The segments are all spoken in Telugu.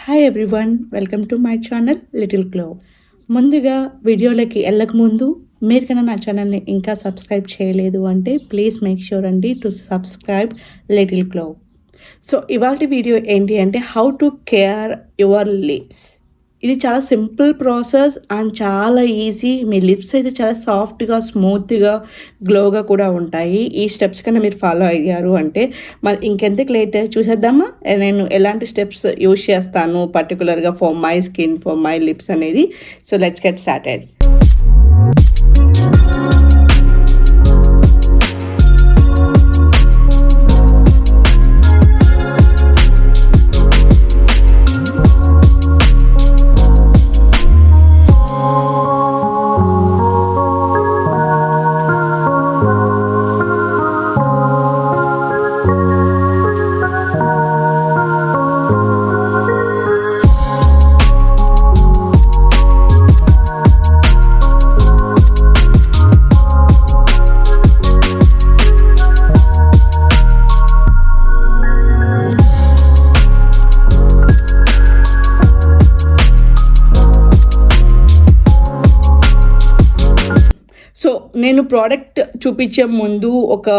Hi everyone, welcome to my channel little glow. ముందుగా వీడియోలకి వెళ్ళకముందు మీరు కన్నా నా ఛానల్ని ఇంకా సబ్స్క్రైబ్ చేయలేదు అంటే ప్లీజ్ మేక్ ష్యూర్ అండి to subscribe little glow. So ఇవాళ వీడియో ఏంటి అంటే how to care your lips. ఇది చాలా సింపుల్ ప్రాసెస్ అండ్ చాలా ఈజీ. మీ లిప్స్ అయితే చాలా సాఫ్ట్గా, స్మూత్గా, గ్లోగా కూడా ఉంటాయి. ఈ స్టెప్స్ కన్నా మీరు ఫాలో అయ్యారు అంటే మరి ఇంకెంతకు లేట్ చూసేద్దామా నేను ఎలాంటి స్టెప్స్ యూజ్ చేస్తాను పర్టికులర్గా for my skin, for my lips అనేది. So let's get started. So నేను ప్రోడక్ట్ చూపించే ముందు ఒక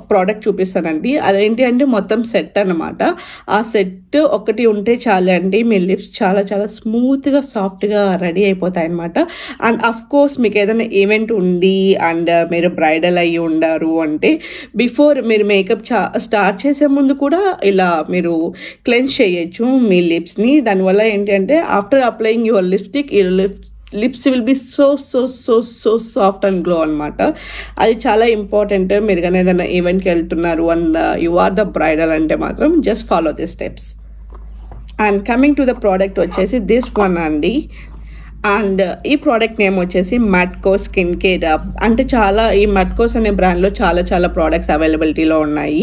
ప్రోడక్ట్ చూపిస్తానండి. అదేంటి అంటే మొత్తం సెట్ అనమాట. ఆ సెట్ ఒకటి ఉంటే చాలే అండి, మీ లిప్స్ చాలా చాలా స్మూత్గా, సాఫ్ట్గా రెడీ అయిపోతాయి అనమాట. అండ్ అఫ్ కోర్స్ మీకు ఏదైనా ఈవెంట్ ఉంది అండ్ మీరు బ్రైడల్ అయ్యి ఉండారు అంటే బిఫోర్ మీరు మేకప్ స్టార్ట్ చేసే ముందు కూడా ఇలా మీరు క్లెన్స్ చేయొచ్చు మీ లిప్స్ని. దానివల్ల ఏంటి అంటే after applying your lipstick lips will be so so so so soft and glow అనమాట. అది చాలా ఇంపార్టెంట్. మీరు కానీ ఏదైనా ఈవెంట్కి వెళ్తున్నారు and you are the bridal అంటే మాత్రం just follow the steps. And coming to the product వచ్చేసి దిస్ వన్ అండి. అండ్ ఈ ప్రోడక్ట్ నేమ్ వచ్చేసి మట్కో స్కిన్ కేర్. అంటే చాలా ఈ మట్కోస్ అనే బ్రాండ్లో చాలా చాలా ప్రోడక్ట్స్ అవైలబిలిటీలో ఉన్నాయి,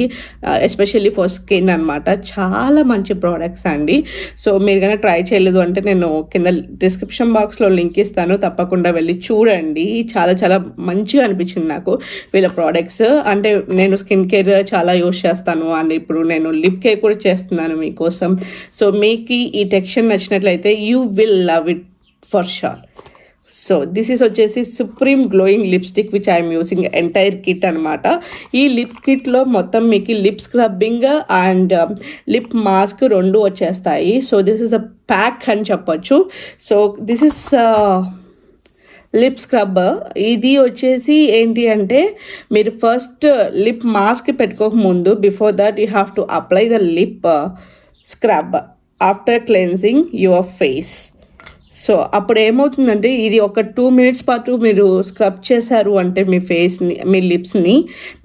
ఎస్పెషల్లీ ఫర్ స్కిన్ అనమాట. చాలా మంచి ప్రోడక్ట్స్ అండి. సో మీరు కనుక ట్రై చేయలేదు అంటే నేను కింద డిస్క్రిప్షన్ బాక్స్లో లింక్ ఇస్తాను, తప్పకుండా వెళ్ళి చూడండి. చాలా చాలా మంచిగా అనిపించింది నాకు వీళ్ళ ప్రోడక్ట్స్. అంటే నేను స్కిన్ కేర్ చాలా యూస్ చేస్తాను అండ్ ఇప్పుడు నేను లిప్ కేర్ కూడా చేస్తున్నాను మీకోసం. సో మీకు ఈ టెక్స్చర్ నచ్చినట్లయితే you will love it for sure. So this is వచ్చేసి supreme glowing lipstick which I'm using entire kit అనమాట. ఈ లిప్ కిట్లో మొత్తం మీకు lip scrubbing and lip mask రెండు వచ్చేస్తాయి. So this is a pack అని చెప్పొచ్చు. So this is lip scrub. ఇది వచ్చేసి ఏంటి అంటే మీరు ఫస్ట్ లిప్ మాస్క్ పెట్టుకోకముందు before that you have to apply the lip scrub after cleansing your face. So అప్పుడు ఏమవుతుందంటే ఇది ఒక 2 minutes పాటు మీరు స్క్రబ్ చేశారు అంటే మీ ఫేస్ని,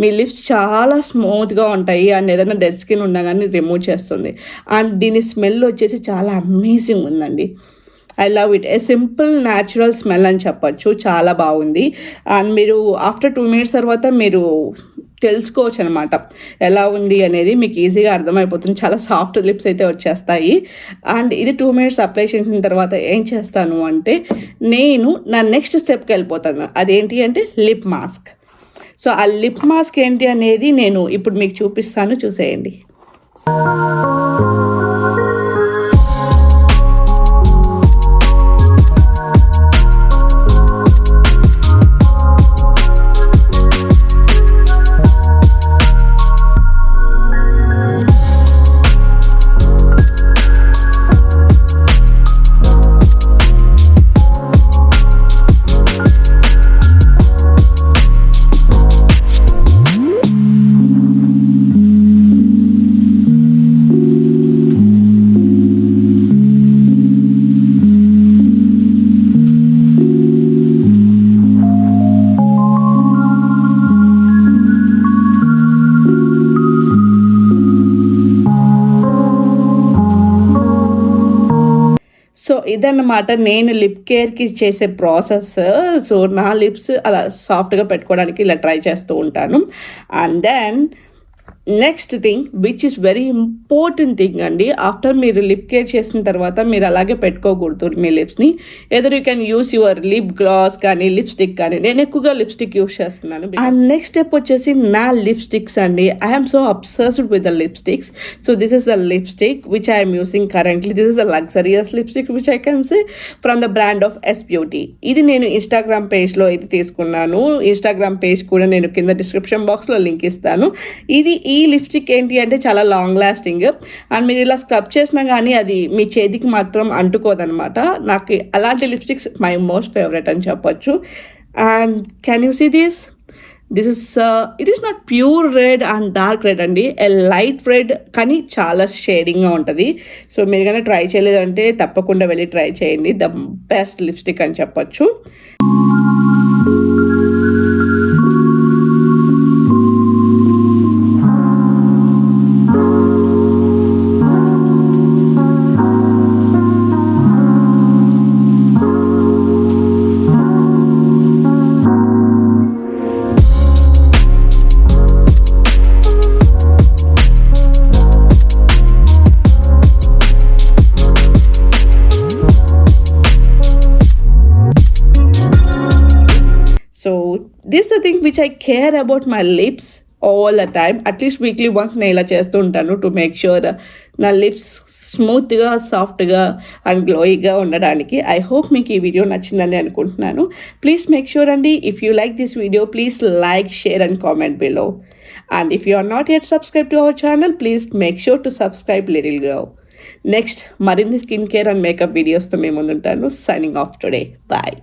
మీ లిప్స్ చాలా స్మూత్గా ఉంటాయి అండ్ ఏదైనా డెడ్ స్కిన్ ఉన్నా కానీ రిమూవ్ చేస్తుంది. అండ్ దీని స్మెల్ వచ్చేసి చాలా అమేజింగ్ ఉందండి. I love it. A simple natural smell అని చెప్పచ్చు. చాలా బాగుంది. అండ్ మీరు ఆఫ్టర్ 2 minutes తర్వాత మీరు తెలుసుకోవచ్చు అనమాట ఎలా ఉంది అనేది. మీకు ఈజీగా అర్థమైపోతుంది. చాలా సాఫ్ట్ లిప్స్ అయితే వచ్చేస్తాయి. అండ్ ఇది 2 minutes అప్లై చేసిన తర్వాత ఏం చేస్తాను అంటే నేను నా నెక్స్ట్ స్టెప్కి వెళ్ళిపోతాను. అదేంటి అంటే లిప్ మాస్క్. సో ఆ లిప్ మాస్క్ ఏంటి అనేది నేను ఇప్పుడు మీకు చూపిస్తాను, చూసేయండి. సో ఇదన్నమాట నేను లిప్ కేర్కి చేసే ప్రాసెస్. సో నా లిప్స్ అలా సాఫ్ట్గా పెట్టుకోవడానికి ఇలా ట్రై చేస్తూ ఉంటాను. And then next thing which is very important thing అండి, ఆఫ్టర్ మీరు లిప్ కేర్ చేసిన తర్వాత మీరు అలాగే పెట్టుకోకూడదు మీ లిప్స్ని. Either you can use your lip gloss కానీ లిప్స్టిక్ కానీ. నేను ఎక్కువగా లిప్స్టిక్ యూస్ చేస్తున్నాను. అండ్ నెక్స్ట్ స్టెప్ వచ్చేసి నా లిప్స్టిక్స్ అండి. I'm so obsessed with the lipsticks. So this is the lipstick which I'm using currently. This is the luxurious lipstick which I can say from the brand of S beauty. ఇది నేను ఇన్స్టాగ్రామ్ పేజ్లో ఇది తీసుకున్నాను. ఇన్స్టాగ్రామ్ పేజ్ కూడా నేను కింద డిస్క్రిప్షన్ బాక్స్లో లింక్ ఇస్తాను. ఈ లిప్స్టిక్ ఏంటి అంటే చాలా లాంగ్ లాస్టింగ్, అండ్ మీరు ఇలా స్క్రబ్ చేసినా కానీ అది మీ చేతికి మాత్రం అంటుకోదనమాట. నాకు అలాంటి లిప్స్టిక్స్ మై మోస్ట్ ఫేవరెట్ అని చెప్పొచ్చు. And can you see this is it is not pure red and dark red అండి, ఎ లైట్ రెడ్, కానీ చాలా షేడింగ్గా ఉంటుంది. సో మీరు కానీ ట్రై చేయలేదంటే తప్పకుండా వెళ్ళి ట్రై చేయండి. ద బెస్ట్ లిప్స్టిక్ అని చెప్పొచ్చు. So this is the thing which I care about my lips all the time. At least weekly once నేను ఇలా చేస్తూ ఉంటాను టు మేక్ ష్యూర్ నా లిప్స్ స్మూత్గా, సాఫ్ట్గా అండ్ గ్లోయిగా ఉండడానికి. ఐ హోప్ మీకు ఈ వీడియో నచ్చిందని అనుకుంటున్నాను. ప్లీజ్ మేక్ ష్యూర్ అండి, if you like this video please like, share and comment below. And if you are not yet subscribed to our channel, please make sure to subscribe Little Girl. Next మరిన్ని స్కిన్ కేర్ అండ్ మేకప్ వీడియోస్తో మేము ముందుంటాను. Signing off today. బాయ్.